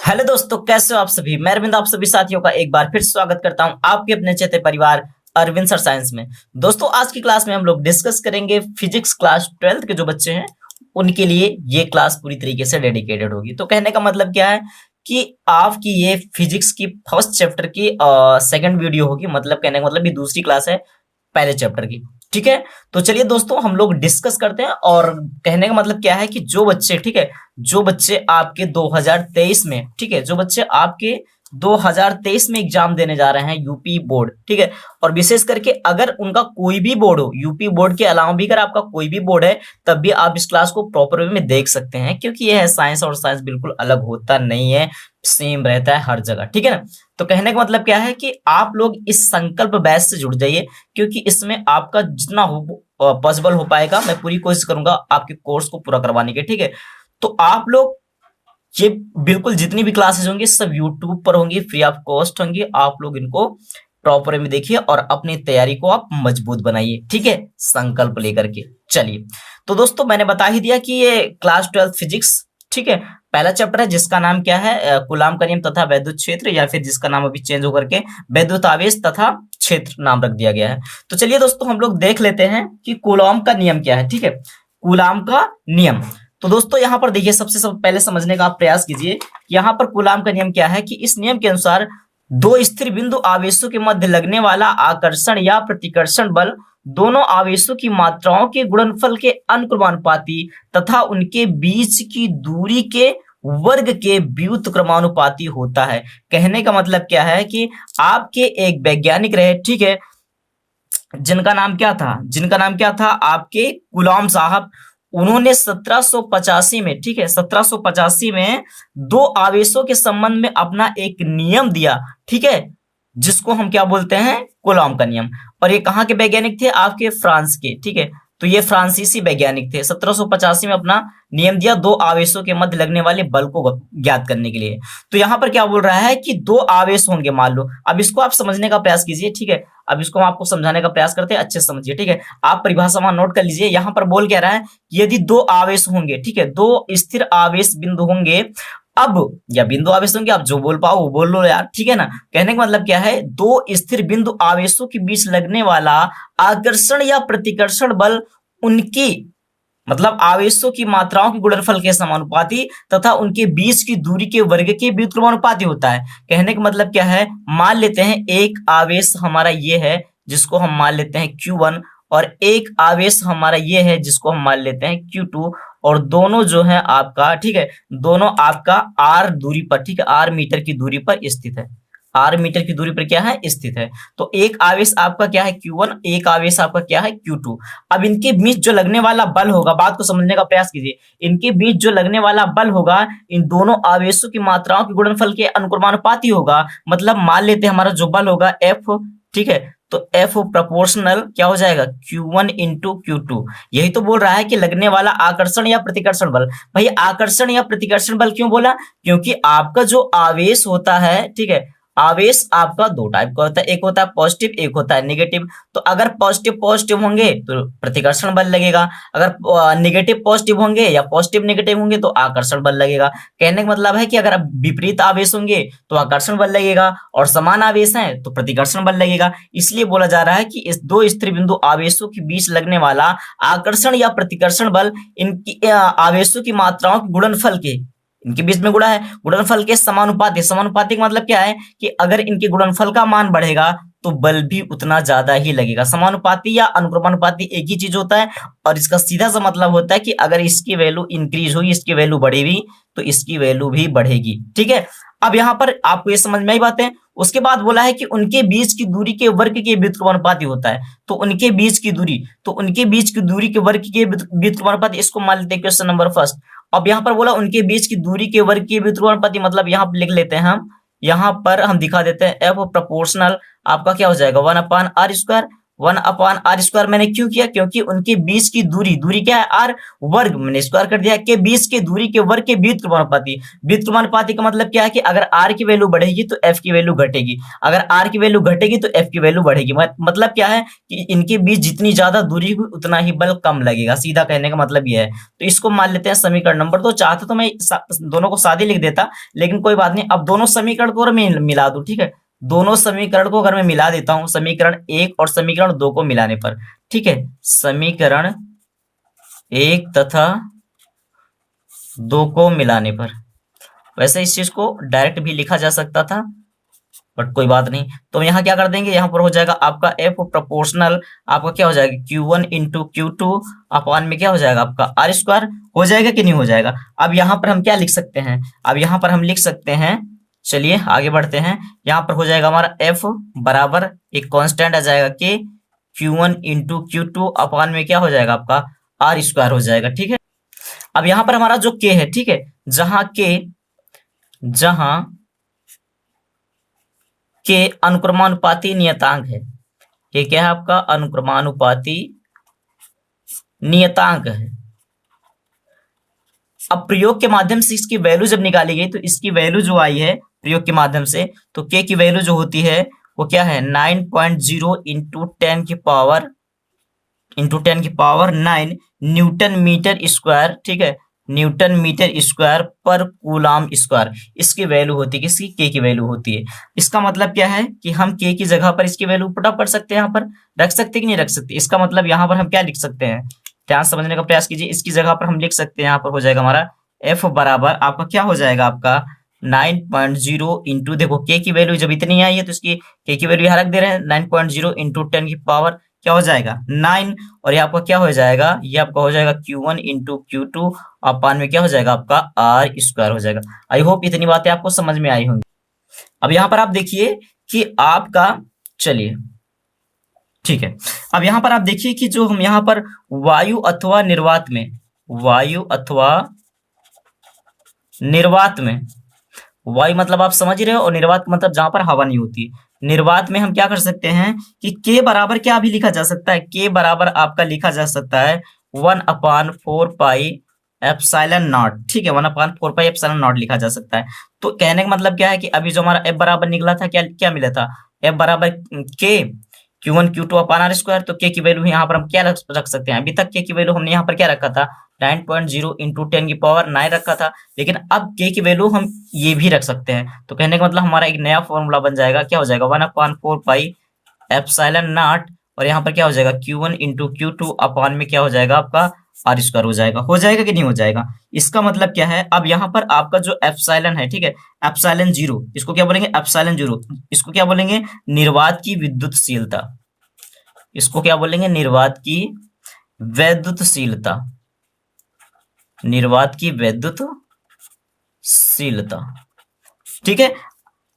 Hello दोस्तों, कैसे हो आप सभी। मैं अरविंद आप सभी साथियों का एक बार फिर स्वागत करता हूं आपके अपने चैते परिवार अरविंद सर साइंस में। दोस्तों, आज की क्लास में हम लोग डिस्कस करेंगे फिजिक्स क्लास 12th के जो बच्चे हैं उनके लिए ये क्लास पूरी तरीके से डेडिकेटेड होगी। तो कहने का मतलब क्या है कि आपकी ये फिजिक्स की फर्स्ट चैप्टर की सेकंड वीडियो होगी। मतलब कहने का मतलब ये दूसरी क्लास है पहले चैप्टर की। ठीक है, तो चलिए दोस्तों हम लोग डिस्कस करते हैं। और कहने का मतलब क्या है कि जो बच्चे, ठीक है, जो बच्चे आपके 2023 में, ठीक है, जो बच्चे आपके 2023 में एग्जाम देने जा रहे हैं यूपी बोर्ड, ठीक है, और विशेष करके अगर उनका कोई भी बोर्ड हो, यूपी बोर्ड के अलावा भी अगर आपका कोई भी बोर्ड है, तब भी आप इस क्लास को प्रॉपर वे में देख सकते हैं, क्योंकि यह है साइंस और साइंस बिल्कुल अलग होता नहीं है, सेम रहता है हर जगह। ठीक है ना। तो कहने का मतलब क्या है कि आप लोग इस संकल्प बैच से जुड़ जाइए, क्योंकि इसमें आपका जितना हो पॉसिबल हो पाएगा मैं पूरी कोशिश करूंगा आपके कोर्स को पूरा करवाने की। ठीक है, तो आप लोग ये बिल्कुल जितनी भी क्लासेस होंगी सब यूट्यूब पर होंगी, फ्री ऑफ कॉस्ट होंगी। आप लोग इनको प्रॉपर में देखिए और अपनी तैयारी को आप मजबूत बनाइए। ठीक है, संकल्प लेकर के चलिए। तो दोस्तों मैंने बता ही दिया कि ये क्लास 12 फिजिक्स, ठीक है, पहला चैप्टर है जिसका नाम क्या है, कूलाम का नियम तथा वैद्युत क्षेत्र, या फिर जिसका नाम अभी चेंज होकर के वैद्युत आवेश तथा क्षेत्र नाम रख दिया गया है। तो चलिए दोस्तों हम लोग देख लेते हैं कि कूलॉम का नियम क्या है। ठीक है, कूलाम का नियम। तो दोस्तों यहाँ पर देखिए, सबसे पहले समझने का आप प्रयास कीजिए। यहाँ पर कूलाम का नियम क्या है कि इस नियम के अनुसार दो स्थिर बिंदु आवेशों के मध्य लगने वाला आकर्षण या प्रतिकर्षण बल दोनों आवेशों की मात्राओं के गुणनफल के अनुक्रमानुपाती तथा उनके बीच की दूरी के वर्ग के व्युत्क्रमानुपाती होता है। कहने का मतलब क्या है कि आपके एक वैज्ञानिक रहे, ठीक है, जिनका नाम क्या था आपके कूलॉम साहब। उन्होंने 1785 में, ठीक है, 1785 में दो आवेशों के संबंध में अपना एक नियम दिया, ठीक है, जिसको हम क्या बोलते हैं, कूलॉम का नियम। और ये कहाँ के वैज्ञानिक थे, आपके फ्रांस के। ठीक है, तो ये फ्रांसीसी वैज्ञानिक थे। 1785 में अपना नियम दिया दो आवेशों के मध्य लगने वाले बल को ज्ञात करने के लिए। तो यहां पर क्या बोल रहा है कि दो आवेश होंगे, मान लो। अब इसको आप समझने का प्रयास कीजिए। ठीक है, अब इसको हम आपको समझाने का प्रयास करते हैं, अच्छे से समझिए। ठीक है, आप परिभाषा वहां नोट कर लीजिए। यहां पर बोल क्या रहा है, यदि दो आवेश होंगे, ठीक है, दो स्थिर आवेश बिंदु होंगे, अब या बिंदु आवेश होंगे, आप जो बोल पाओ वो बोल लो यार। ठीक है ना। कहने का मतलब क्या है, दो स्थिर बिंदु आवेशों के बीच लगने वाला आकर्षण या प्रतिकर्षण बल उनकी, मतलब आवेशों की मात्राओं के गुणनफल के समानुपाती तथा उनके बीच की दूरी के वर्ग के व्युत्क्रमानुपाती होता है। कहने का मतलब क्या है, मान लेते हैं एक आवेश हमारा ये है जिसको हम मान लेते हैं Q1, और एक आवेश हमारा ये है जिसको हम मान लेते हैं Q2, और दोनों जो है आपका, ठीक है, दोनों आपका R दूरी पर, ठीक है, R मीटर की दूरी पर स्थित है। R मीटर की दूरी पर क्या है, स्थित है। तो एक आवेश आपका क्या है Q1, एक आवेश आपका क्या है Q2। अब इनके बीच जो लगने वाला बल होगा, बात को समझने का प्रयास कीजिए, इनके बीच जो लगने वाला बल होगा इन दोनों आवेशों की मात्राओं के गुणनफल के अनुक्रमानुपाती होगा। मतलब मान लेते हैं हमारा जो बल होगा F, ठीक है, तो F प्रोपोर्शनल क्या हो जाएगा, Q1 इंटू Q2। यही तो बोल रहा है कि लगने वाला आकर्षण या प्रतिकर्षण बल। भाई आकर्षण या प्रतिकर्षण बल क्यों बोला, क्योंकि आपका जो आवेश होता है, ठीक है, आवेश आपका दो टाइप का होता है, एक होता है पॉजिटिव, एक होता है नेगेटिव। तो अगर पॉजिटिव पॉजिटिव होंगे तो प्रतिकर्षण बल लगेगा, अगर नेगेटिव पॉजिटिव होंगे या पॉजिटिव नेगेटिव होंगे तो आकर्षण बल लगेगा। कहने का मतलब है कि अगर विपरीत आवेश होंगे तो आकर्षण बल लगेगा, और समान आवेश है तो प्रतिकर्षण बल लगेगा। इसलिए बोला जा रहा है कि इस दो स्थिर बिंदु आवेशों के बीच लगने वाला आकर्षण या प्रतिकर्षण बल इनकी आवेशों की मात्राओं के गुणनफल के, इनके बीच में गुणा है, गुणनफल के समानुपाती। समानुपाती का मतलब क्या है कि अगर इनके गुणनफल का मान बढ़ेगा तो बल भी उतना ज्यादा ही लगेगा। समानुपाती या अनुक्रमानुपाती एक ही चीज होता है, और इसका सीधा सा मतलब होता है कि अगर इसकी वैल्यू इंक्रीज हुई, इसकी वैल्यू बढ़ेगी, तो इसकी वैल्यू भी बढ़ेगी। ठीक है, अब यहां पर आपको ये समझ में आई बातें। उसके बाद बोला है कि उनके बीच की दूरी के वर्ग के व्युत्क्रमानुपाती होता है। तो उनके बीच की दूरी, तो उनके बीच की दूरी के वर्ग के व्युत्क्रमानुपाती, इसको मान लेते हैं क्वेश्चन नंबर फर्स्ट। अब यहाँ पर बोला उनके बीच की दूरी के वर्ग के व्युत्क्रमानुपाती, मतलब यहाँ पर लिख लेते हैं हम, यहाँ पर हम दिखा देते हैं F प्रोपोर्शनल आपका क्या हो जाएगा 1/r स्क्वायर, 1/r² मैंने क्यों किया? क्योंकि उनके बीच की दूरी क्या है? r वर्ग, मैंने स्क्वायर कर दिया। के बीच की दूरी के वर्ग के व्युत्क्रमानुपाती। व्युत्क्रमानुपाती का मतलब क्या है कि अगर r की वैल्यू बढ़ेगी तो f की वैल्यू घटेगी, अगर r की वैल्यू घटेगी तो f की वैल्यू बढ़ेगी। मतलब क्या है कि इनके बीच जितनी ज्यादा दूरी हुई उतना ही बल कम लगेगा, सीधा कहने का मतलब यह है। तो इसको मान लेते हैं समीकरण नंबर 2। चाहता तो मैं दोनों को सादे लिख देता, लेकिन कोई बात नहीं। अब दोनों समीकरण को मैं मिला दूं, ठीक है। दोनों समीकरण को अगर मैं मिला देता हूं, समीकरण 1 और समीकरण 2 को मिलाने पर, ठीक है, समीकरण 1 तथा 2 को मिलाने पर, वैसे इस चीज को डायरेक्ट भी लिखा जा सकता था, बट कोई बात नहीं। तो यहाँ क्या कर देंगे, यहाँ पर हो जाएगा आपका f प्रोपोर्शनल, आपका क्या हो जाएगा Q1 इंटू Q2 अपॉन में क्या हो जाएगा आपका r²। हो जाएगा कि नहीं हो जाएगा? अब यहाँ पर हम क्या लिख सकते हैं? अब यहाँ पर हम लिख सकते हैं, चलिए आगे बढ़ते हैं। यहाँ पर हो जाएगा हमारा f बराबर एक कांस्टेंट आ जाएगा k, Q1 into Q2 upon में क्या हो जाएगा आपका r² हो जाएगा, ठीक है। अब यहाँ पर हमारा जो k है, ठीक है, जहां के अनुक्रमानुपाती नियतांक है, ये क्या है आपका अनुक्रमानुपाती नियतांक है। अब प्रयोग के माध्यम से इसकी वैल्यू जब निकाली गई तो इसकी वैल्यू जो आई है प्रयोग के माध्यम से, तो के की वैल्यू जो होती है वो क्या है 9.0 इंटू 10 की पावर 9 न्यूटन मीटर स्क्वायर, ठीक है, न्यूटन मीटर स्क्वायर पर कूलाम स्क्वायर। इसकी वैल्यू होती है, किसकी? के की वैल्यू होती है। इसका मतलब क्या है कि हम के की जगह पर इसकी वैल्यू पुटअप कर सकते हैं, यहाँ पर रख सकते कि नहीं रख सकते। इसका मतलब यहाँ पर हम क्या लिख सकते हैं, ध्यान समझने का प्रयास कीजिए। इसकी जगह पर हम लिख सकते हैं, यहाँ पर हो जाएगा हमारा एफ बराबर आपका क्या हो जाएगा आपका 9.0 इंटू, देखो के की वैल्यू जब इतनी आई है तो इसकी के की वैल्यू यहाँ रख दे रहे हैं 9.0 इंटू 10 की पावर क्या हो जाएगा 9, और ये आपका क्या हो जाएगा, ये आपका हो जाएगा Q1 इंटू Q2 अपान में क्या हो जाएगा आपका r² हो जाएगा। आई होप इतनी बातें आपको समझ में आई होंगी। अब यहाँ पर आप देखिए कि आपका, चलिए ठीक है, अब यहाँ पर आप देखिए कि जो हम यहाँ पर वायु अथवा निर्वात में, वायु मतलब आप समझ रहे हो, और निर्वात मतलब जहां पर हवा नहीं होती। निर्वात में हम क्या कर सकते हैं कि के बराबर क्या भी लिखा जा सकता है, के बराबर आपका लिखा जा सकता है 1/4 पाई एप्सिलॉन नॉट, ठीक है, 1/4 पाई एप्सिलॉन नॉट लिखा जा सकता है। तो कहने का मतलब क्या है कि अभी जो हमारा एफ बराबर निकला था, क्या क्या मिला था, एफ बराबर के Q1 Q2 अपान r²। तो के की वैल्यू यहाँ पर हम क्या रख सकते हैं, अभी तक के की वैल्यू हमने यहाँ पर क्या रखा था 9.0 इंटू 10 की पावर 9 रखा था, लेकिन अब के की वैल्यू हम ये भी रख सकते हैं। तो कहने का मतलब हमारा एक नया फॉर्मूला बन जाएगा, क्या हो जाएगा 1/4 पाई एप्सिलॉन नॉट, और यहाँ पर क्या हो जाएगा Q1 इंटू Q2 अपान में क्या हो जाएगा आपका r² हो जाएगा कि नहीं हो जाएगा। इसका मतलब क्या है, अब यहाँ पर आपका जो एप्सिलॉन है, ठीक है, एप्सिलॉन 0, इसको क्या बोलेंगे एप्सिलॉन 0, इसको क्या बोलेंगे निर्वात की विद्युतशीलता, इसको क्या बोलेंगे निर्वात की वैद्युतशीलता, निर्वात की वैद्युतशीलता, ठीक है।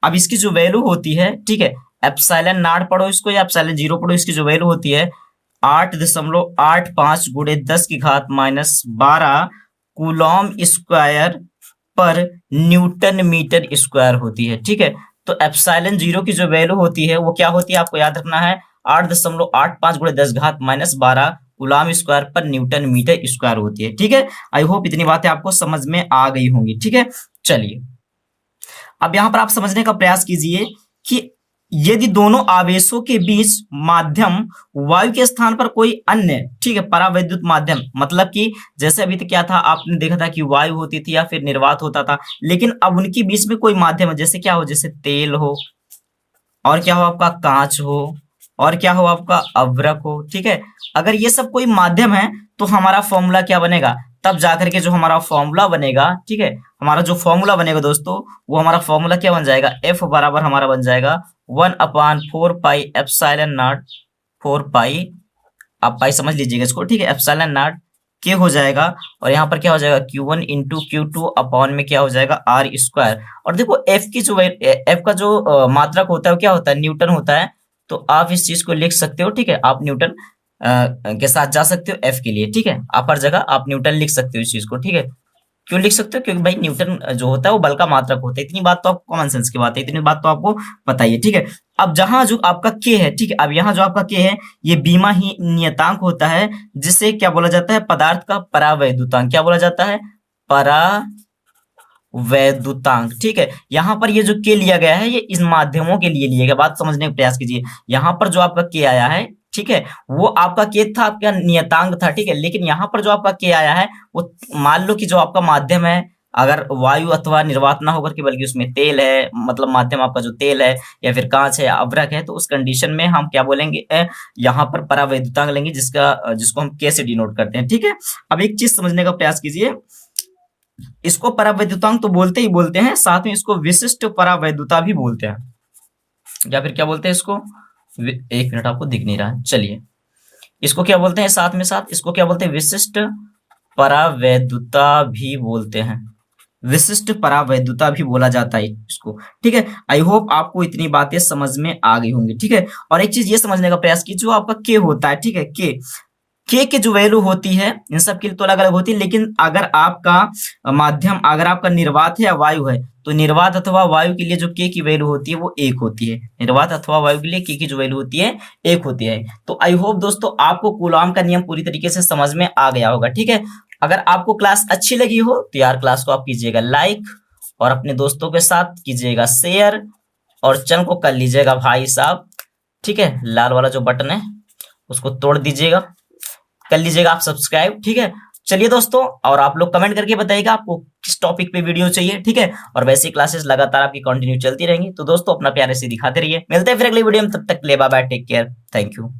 अब इसकी जो वैल्यू होती है, ठीक है, एप्सिलॉन नॉट पढ़ो इसको या एप्सिलॉन 0 पढ़ो, इसकी जो वैल्यू होती है 8.85 गुणे 10 की घात -12 कूलॉम स्क्वायर पर न्यूटन मीटर स्क्वायर होती है, ठीक है। तो एप्सिलॉन 0 की जो वैल्यू होती है वो क्या होती है, आपको याद रखना है 8.85 गुणे 10 घात -12 कूलॉम स्क्वायर पर न्यूटन मीटर स्क्वायर होती है, ठीक है। आई होप इतनी बातें आपको समझ में आ गई होंगी, ठीक है। चलिए अब यहां पर आप समझने का प्रयास कीजिए कि यदि दोनों आवेशों के बीच माध्यम वायु के स्थान पर कोई अन्य, ठीक है, परावैद्युत माध्यम, मतलब कि जैसे अभी तक क्या था, आपने देखा था कि वायु होती थी या फिर निर्वात होता था, लेकिन अब उनके बीच में कोई माध्यम है, जैसे क्या हो, जैसे तेल हो, और क्या हो आपका कांच हो, और क्या हो आपका अभ्रक हो, ठीक है। अगर ये सब कोई माध्यम है तो हमारा फॉर्मूला क्या बनेगा, तब जाकर के जो हमारा फॉर्मूला बनेगा, ठीक है, हमारा जो फॉर्मूला बनेगा दोस्तों, वो हमारा फॉर्मूला क्या बन जाएगा, एफ बराबर हमारा बन जाएगा 1/4 पाई एप्सिलॉन नॉट 4 पाई, आप पाई समझ लीजिएगा इसको, ठीक है, एप्सिलॉन नॉट के हो जाएगा, और यहाँ पर क्या हो जाएगा Q1 इंटू Q2 अपॉन में क्या हो जाएगा r²। और देखो एफ की जो एफ का जो मात्रक होता है वो क्या होता है, न्यूटन होता है। तो आप इस चीज को लिख सकते हो, ठीक है, आप न्यूटन के साथ जा सकते हो एफ के लिए, ठीक है, आप हर जगह आप न्यूटन लिख सकते हो इस चीज को, ठीक है। क्यों लिख सकते हो, क्योंकि भाई न्यूटन जो होता है वो बल का मात्रक होता है। इतनी बात तो आपको कॉमन सेंस की बात है, इतनी बात तो आपको पता ही है, ठीक है। अब जहां जो आपका के है, ठीक है, अब यहाँ जो आपका के है ये बीमा ही नियतांक होता है, जिसे क्या बोला जाता है, पदार्थ का परावैद्युतांक। क्या बोला जाता है, परावैद्युतांक। ठीक है, यहाँ पर ये जो के लिया गया है ये इस माध्यमों के लिए लिया गया, बात समझने का प्रयास कीजिए। यहाँ पर जो आपका के आया है, ठीक है, वो आपका के था, आपका नियतांक था, ठीक है, लेकिन यहाँ पर जो आपका के आया है वो मान लो कि जो आपका माध्यम है अगर वायु अथवा निर्वात ना होकर के बल्कि उसमें तेल है, मतलब माध्यम आपका जो तेल है या फिर कांच है, अभ्रक है, तो उस कंडीशन में हम क्या बोलेंगे, यहाँ पर परावैद्युतांक लेंगे, जिसको हम के से डिनोट करते हैं। ठीक है, अब एक चीज समझने का प्रयास कीजिए, इसको परावैद्युतांक तो बोलते ही बोलते हैं, साथ में इसको विशिष्ट परावैद्युता भी बोलते हैं, या फिर क्या बोलते हैं इसको, एक मिनट आपको दिख नहीं रहा है, चलिए, इसको क्या बोलते हैं, साथ में साथ इसको क्या बोलते हैं, विशिष्ट परावैद्युता भी बोलते हैं, विशिष्ट परावैद्युता भी बोला जाता है इसको। ठीक है, आई होप आपको इतनी बातें समझ में आ गई होंगी। ठीक है, और एक चीज ये समझने का प्रयास कीजिए, जो आपका के होता है, ठीक है, के की जो वैल्यू होती है इन सब की तो अलग अलग होती है, लेकिन अगर आपका माध्यम, अगर आपका निर्वात है या वायु है, तो निर्वात अथवा वायु के लिए जो के की वैल्यू होती है वो 1 होती है। निर्वात अथवा वायु के लिए के की जो वैल्यू होती है 1 होती है। तो आई होप दोस्तों आपको कूलॉम का नियम पूरी तरीके से समझ में आ गया होगा। ठीक है, अगर आपको क्लास अच्छी लगी हो तो यार क्लास को आप कीजिएगा लाइक, और अपने दोस्तों के साथ कीजिएगा शेयर, और चैनल को कर लीजिएगा भाई साहब, ठीक है, लाल वाला जो बटन है उसको तोड़ दीजिएगा, कर लीजिएगा आप सब्सक्राइब। ठीक है, चलिए दोस्तों, और आप लोग कमेंट करके बताइएगा आपको किस टॉपिक पे वीडियो चाहिए। ठीक है, और वैसी क्लासेस लगातार आपकी कंटिन्यू चलती रहेंगी। तो दोस्तों अपना प्यार ऐसे दिखाते रहिए, मिलते हैं फिर अगली वीडियो में, तब तक ले bye bye, take care, thank you.